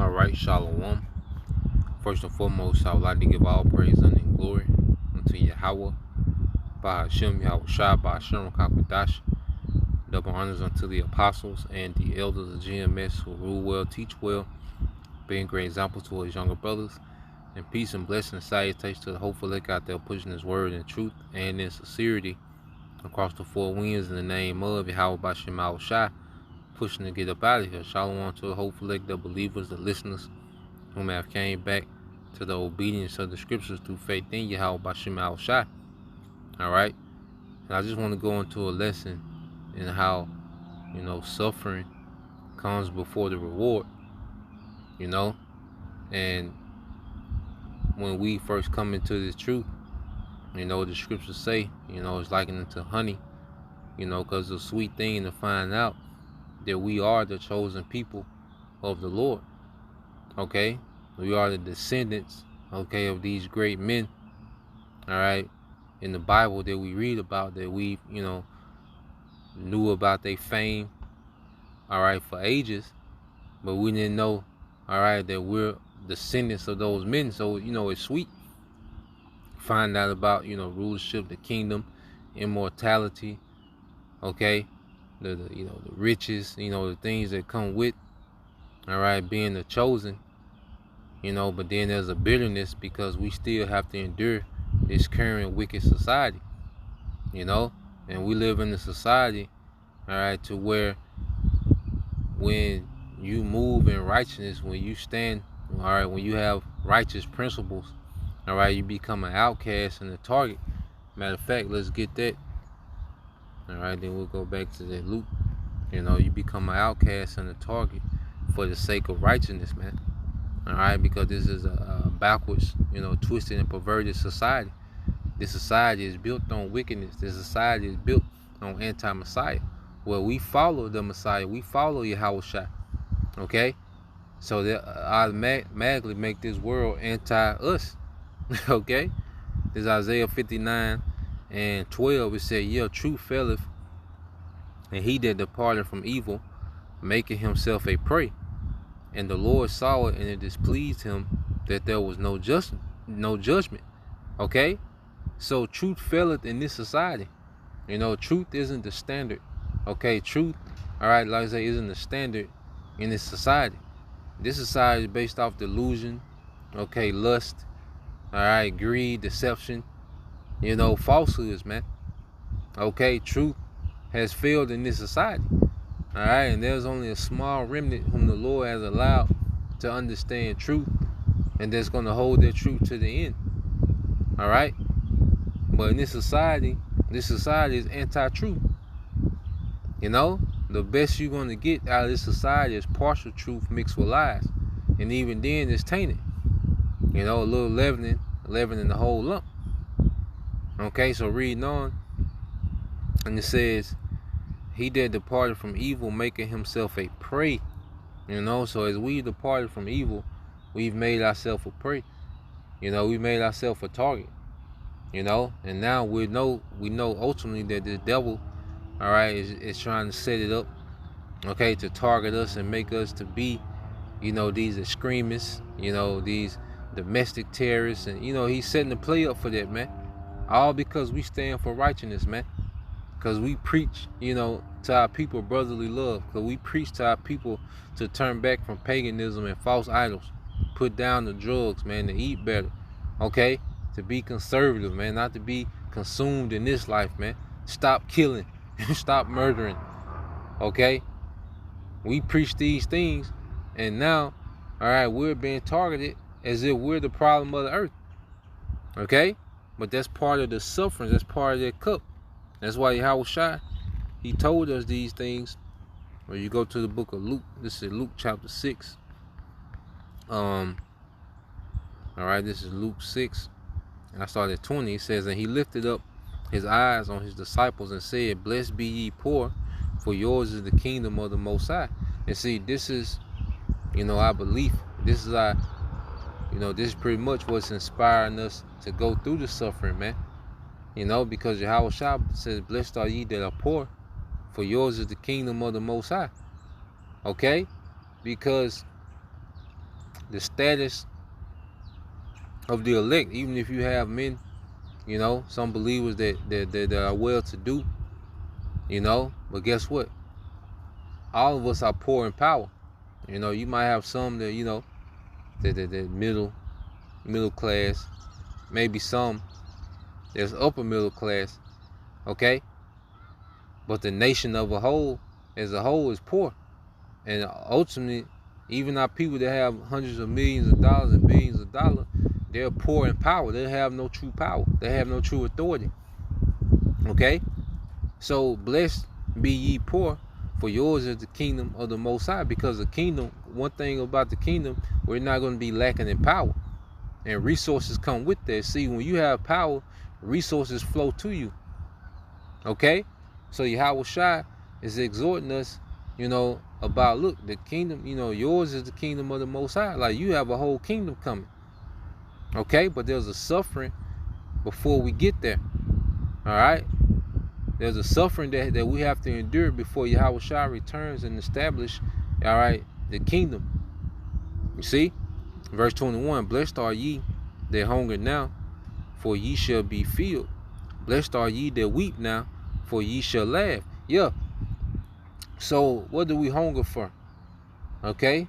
Alright, Shalom. First and foremost, I would like to give all praise and glory unto Yahweh, by Hashem, Yahweh Shai, by Hashem, Kakadash. Double honors unto the apostles and the elders of GMS who rule well, teach well, being great examples to his younger brothers. And peace and blessing and salutations to the hopeful elect out there pushing his word in truth and in sincerity across the four winds in the name of Yahweh by Hashem, Yahweh Shai, pushing to get up out of here. Shalom to the hopeful elect, the believers, the listeners, whom have came back to the obedience of the scriptures through faith in Yahweh by Shema Shai. Alright? And I just want to go into a lesson in how, suffering comes before the reward. And when we first come into this truth, the scriptures say, it's likened to honey, because it's a sweet thing to find out that we are the chosen people of the Lord. Okay, we are the descendants, okay, of these great men, all right, in the Bible that we read about, that we, knew about their fame, all right, for ages, but we didn't know, all right, that we're descendants of those men. So, it's sweet. Find out about, rulership, the kingdom, immortality, okay, the riches, the things that come with, all right, being the chosen, but then there's a bitterness because we still have to endure this current wicked society, and we live in a society, all right, to where when you move in righteousness, when you stand, all right, when you have righteous principles, all right, you become an outcast and a target. Matter of fact, let's get that. All right, then we'll go back to that Luke. You become an outcast and a target for the sake of righteousness, man. All right, because this is a backwards, twisted and perverted society. This society is built on wickedness. This society is built on anti-Messiah. Well, we follow the Messiah. We follow Yahweh Shai. Okay? So that automatically make this world anti-us. Okay? This Isaiah 59 and 12. It said, yeah, truth faileth, and he that departed from evil, making himself a prey. And the Lord saw it, and it displeased him that there was no judgment. Okay? So truth faileth in this society. Truth isn't the standard. Okay, truth, all right, like I say, isn't the standard in this society. This society is based off delusion, okay, lust, all right, greed, deception, falsehoods, man. Okay, truth has failed in this society. All right, and there's only a small remnant whom the Lord has allowed to understand truth, and that's going to hold their truth to the end. All right, but in this society is anti-truth. The best you're going to get out of this society is partial truth mixed with lies, and even then it's tainted. A little leavening the whole lump. Okay, so reading on, and it says, he that departed from evil, making himself a prey. So as we departed from evil, we've made ourselves a prey. We made ourselves a target. And now we know ultimately that the devil, all right, is trying to set it up, okay, to target us and make us to be, these extremists, these domestic terrorists, and he's setting the play up for that, man. All because we stand for righteousness, man. Because we preach, to our people brotherly love. Because we preach to our people to turn back from paganism and false idols. Put down the drugs, man, to eat better. Okay? To be conservative, man. Not to be consumed in this life, man. Stop killing. Stop murdering. Okay? We preach these things. And now, all right, we're being targeted as if we're the problem of the earth. Okay? But that's part of the suffering. That's part of that cup. That's why Yahweh Shai, he told us these things. When you go to the book of Luke, this is Luke chapter 6. All right, this is Luke 6. And I started at 20. It says, and he lifted up his eyes on his disciples and said, blessed be ye poor, for yours is the kingdom of the Most High. And see, this is, our belief. This is our, this is pretty much what's inspiring us to go through the suffering, man. Because Yahweh Shai says, blessed are ye that are poor, for yours is the kingdom of the Most High. Okay? Because the status of the elect, even if you have men, you know, some believers that are well to do, you know, but guess what? All of us are poor in power. You know, you might have some that, you know, that middle class, maybe some that's upper middle class, okay? But the nation as a whole is poor. And ultimately, even our people that have hundreds of millions of dollars and billions of dollars, they're poor in power. They have no true power. They have no true authority. Okay? So blessed be ye poor, for yours is the kingdom of the Most High. Because the kingdom, one thing about the kingdom, we're not going to be lacking in power. And resources come with that. See, when you have power, resources flow to you. Okay? So Yahweh Shai is exhorting us, you know, about, look, the kingdom, you know, yours is the kingdom of the Most High. Like, you have a whole kingdom coming. Okay? But there's a suffering before we get there. All right? There's a suffering that we have to endure before Yahweh Shai returns and establish, all right, the kingdom. You see? Verse 21, blessed are ye that hunger now, for ye shall be filled. Blessed are ye that weep now, for ye shall laugh. Yeah. So what do we hunger for? Okay?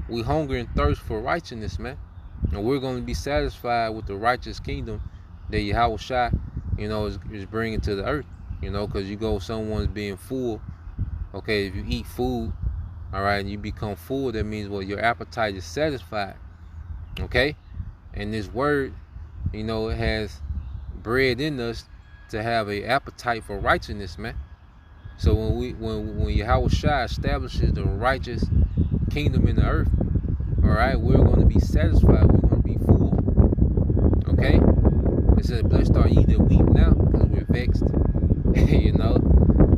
We hunger and thirst for righteousness, man. And we're going to be satisfied with the righteous kingdom that Yahweh Shai, you know, is bringing to the earth. You know, because you go, someone's being full. Okay, if you eat food, all right, and you become full, that means, well, your appetite is satisfied. Okay? And this word, you know, it has bred in us to have an appetite for righteousness, man. So when Yahweh Shai establishes the righteous kingdom in the earth, all right, we're going to be satisfied. We're going to be full. Okay? It says, blessed are ye that weep now, because we're vexed. You know,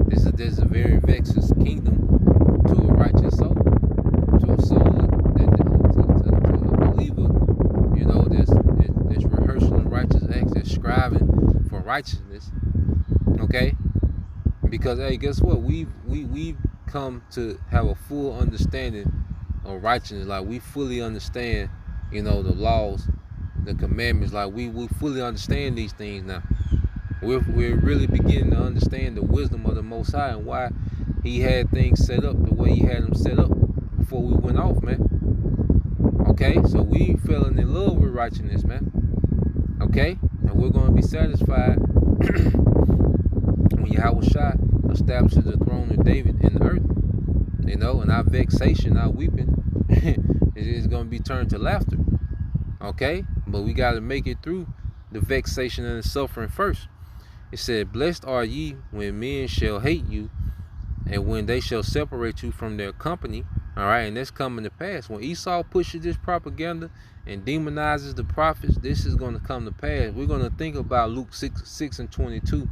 this is a very vexed kingdom to a righteous soul, to a soul to a believer. You know, that's rehearsal of righteous acts, that's striving for righteousness. Okay, because hey, guess what? We've come to have a full understanding of righteousness. Like, we fully understand, you know, the laws, the commandments. Like, we fully understand these things now. We're really beginning to understand the wisdom of the Most High and why He had things set up the way He had them set up before we went off, man. Okay, so we falling in love with righteousness, man. Okay, and we're going to be satisfied when Yahweh Shai establishes the throne of David in the earth. You know, and our vexation, our weeping, is going to be turned to laughter. Okay, but we got to make it through the vexation and the suffering first. It said, blessed are ye when men shall hate you, and when they shall separate you from their company. All right, and that's coming to pass. When Esau pushes this propaganda and demonizes the prophets, this is going to come to pass. We're going to think about Luke 6 and 22,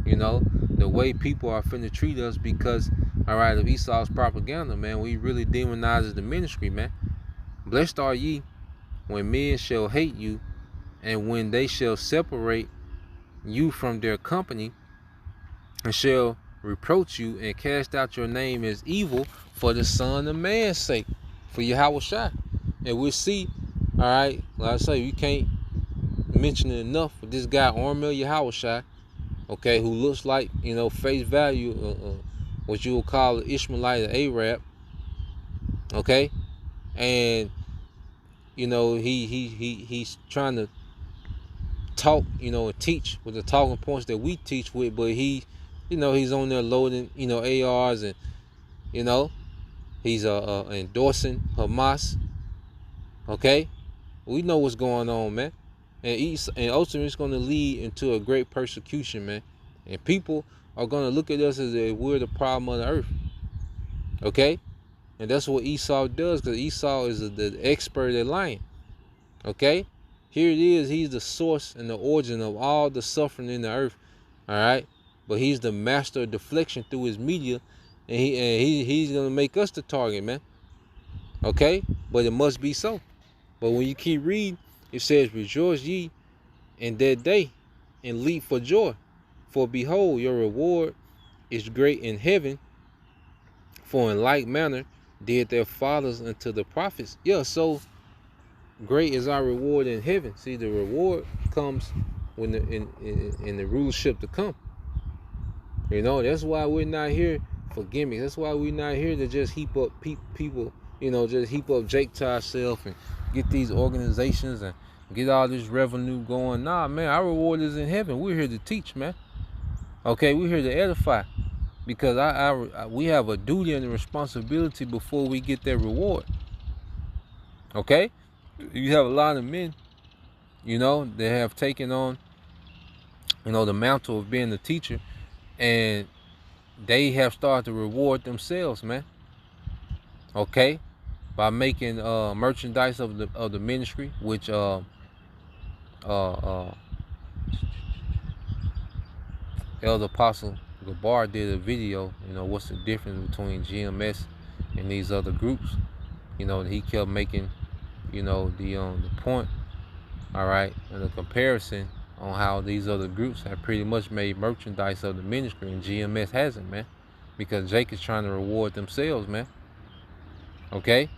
you know, the way people are finna treat us because, all right, of Esau's propaganda, man. We really demonizes the ministry, man. Blessed are ye when men shall hate you, and when they shall separate you from their company, and shall reproach you and cast out your name as evil for the Son of Man's sake, for Yahweh Shai. And we'll see, all right, like I say, you can't mention it enough with this guy, Armel Yahweh Shai, okay, who looks like, you know, face value, what you would call an Ishmaelite or Arab, okay, and, you know, he's trying to talk, you know, and teach with the talking points that we teach with, but he, you know, he's on there loading, you know, ARs, and, you know, he's endorsing Hamas. Okay, we know what's going on, man, and ultimately it's going to lead into a great persecution, man, and people are going to look at us as if we're the problem of the earth. Okay, and that's what Esau does, because Esau is the expert at lying. Okay, here it is. He's the source and the origin of all the suffering in the earth. All right, but he's the master of deflection through his media, and he's gonna make us the target, man. Okay, but it must be so. But when you keep reading, it says, "Rejoice ye in that day, and leap for joy, for behold, your reward is great in heaven. For in like manner did their fathers unto the prophets." Yeah, so great is our reward in heaven. See, the reward comes when in the rulership to come. You know, that's why we're not here for gimmicks. That's why we're not here to just heap up people, you know, just heap up Jake to ourselves and get these organizations and get all this revenue going. Nah, man, our reward is in heaven. We're here to teach, man. Okay, we're here to edify. Because we have a duty and a responsibility before we get that reward. Okay? You have a lot of men, you know, that have taken on, you know, the mantle of being a teacher, and they have started to reward themselves, man. Okay? By making merchandise of the ministry, which Elder Apostle Gabar did a video, you know, what's the difference between GMS and these other groups. You know, he kept making, you know, the point, all right, and the comparison on how these other groups have pretty much made merchandise of the ministry and GMS hasn't, man. Because Jake is trying to reward themselves, man. Okay?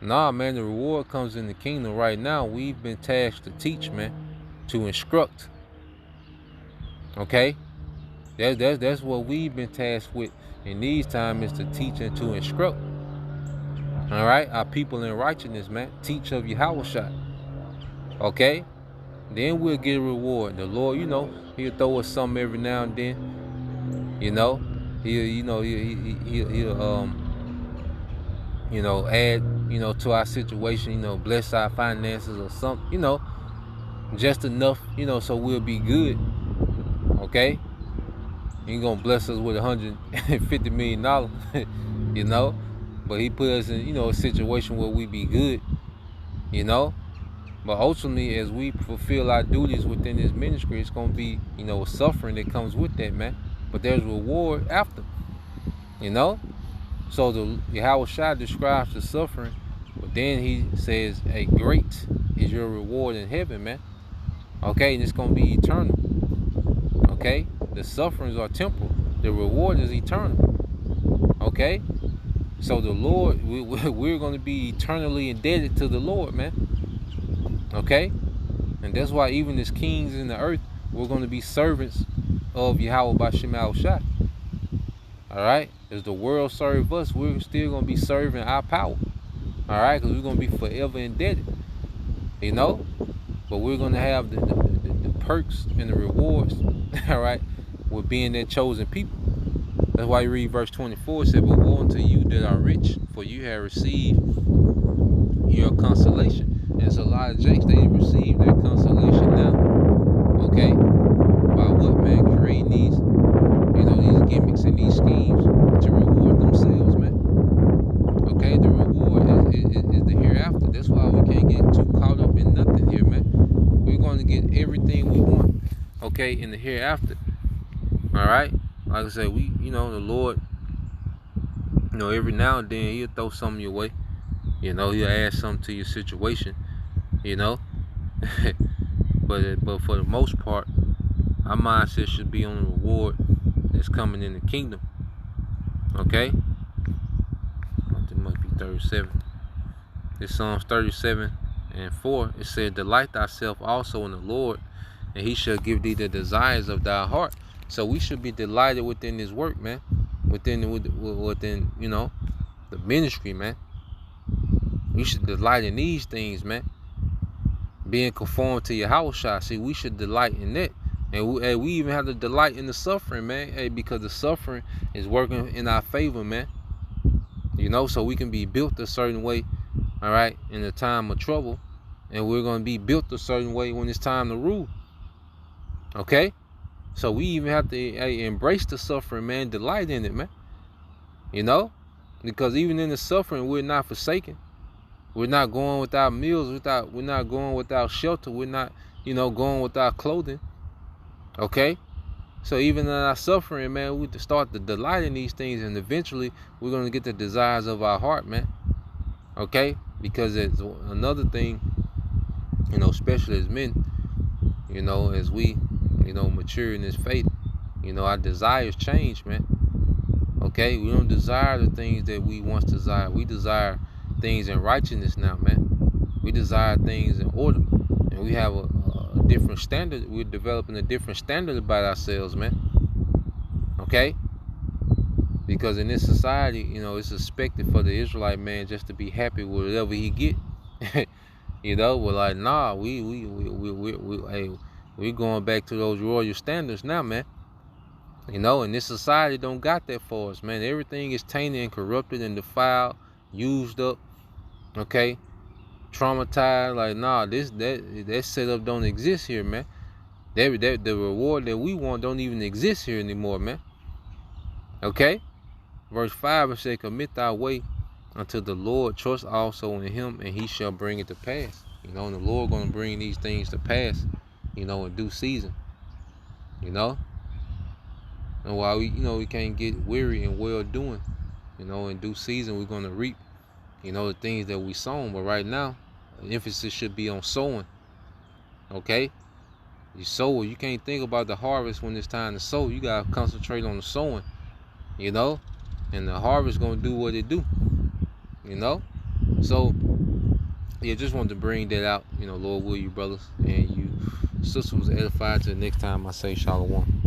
Nah, man, the reward comes in the kingdom right now. We've been tasked to teach, man, to instruct. Okay? That's what we've been tasked with in these times, is to teach and to instruct. All right? Our people in righteousness, man. Teach of Yahushua. Okay? Then we'll get a reward. The Lord, you know, he'll throw us something every now and then. You know? He'll you know, add, you know, to our situation, you know, bless our finances or something, you know, just enough, you know, so we'll be good. Okay? He ain't gonna bless us with $150 million, you know, but he put us in, you know, a situation where we be good, you know. But ultimately, as we fulfill our duties within this ministry, it's gonna be, you know, suffering that comes with that, man. But there's reward after, you know. So the Yahushua describes the suffering, but then he says, "Hey, great is your reward in heaven, man." Okay, and it's gonna be eternal. Okay, the sufferings are temporal. The reward is eternal. Okay, so the Lord, we're gonna be eternally indebted to the Lord, man. Okay, and that's why even as kings in the earth, we're gonna be servants of Yahweh B'Shem Yahushua. All right, as the world serve us, we're still gonna be serving our power. All right, because we're gonna be forever indebted, you know. But we're gonna have the perks and the rewards, all right, with being that chosen people. That's why you read verse 24. It said, "But woe unto you that are rich, for you have received your consolation." And it's a lot of Jakes, they receive their consolation now. Okay, by what, man? Creating these, you know, these gimmicks and these schemes to reward themselves, man. Okay, the reward is the hereafter. That's why we can't get too caught up in nothing here, man. We're going to get everything we want, okay, in the hereafter. All right, like I said, you know, the Lord, you know, every now and then he'll throw something your way. You know, he'll add something to your situation. You know, but for the most part, our mindset should be on the reward that's coming in the kingdom. Okay, it must be 37. It's Psalms 37:4. It said, "Delight thyself also in the Lord, and he shall give thee the desires of thy heart." So we should be delighted within this work, man. Within you know, the ministry, man. We should delight in these things, man. Being conformed to Yahushua. See, we should delight in that. And we even have to delight in the suffering, man. Hey, because the suffering is working in our favor, man. You know, so we can be built a certain way, all right, in the time of trouble. And we're going to be built a certain way when it's time to rule. Okay? So we even have to embrace the suffering, man. Delight in it, man. You know? Because even in the suffering, we're not forsaken. We're not going without meals. We're not going without shelter. We're not, you know, going without clothing. Okay? So even in our suffering, man, we start to delight in these things, and eventually we're going to get the desires of our heart, man. Okay? Because it's another thing, you know, especially as men, you know, as we, you know, mature in this faith, you know, our desires change, man. Okay? We don't desire the things that we once desired. We desire, things in righteousness now, man. We desire things in order, and we have a different standard. We're developing a different standard about ourselves, man. Okay? Because in this society, it's expected for the Israelite man just to be happy with whatever he get. We're like, nah, we going back to those royal standards now, man. And this society don't got that for us, man. Everything is tainted and corrupted and defiled, used up, okay, traumatized. Like, nah, that setup don't exist here, man. The reward that we want don't even exist here anymore, man. Okay? Verse 5, it says, commit thy way unto the Lord, trust also in him, and he shall bring it to pass. And the Lord gonna bring these things to pass, in due season. And while we can't get weary in well doing, in due season we're gonna reap, the things that we sown. But right now, the emphasis should be on sowing. Okay? You sow, you can't think about the harvest when it's time to sow. You gotta concentrate on the sowing, and the harvest gonna do what it do. So yeah, just wanted to bring that out. Lord will you brothers and you sisters was edified. Till the next time I say shalom.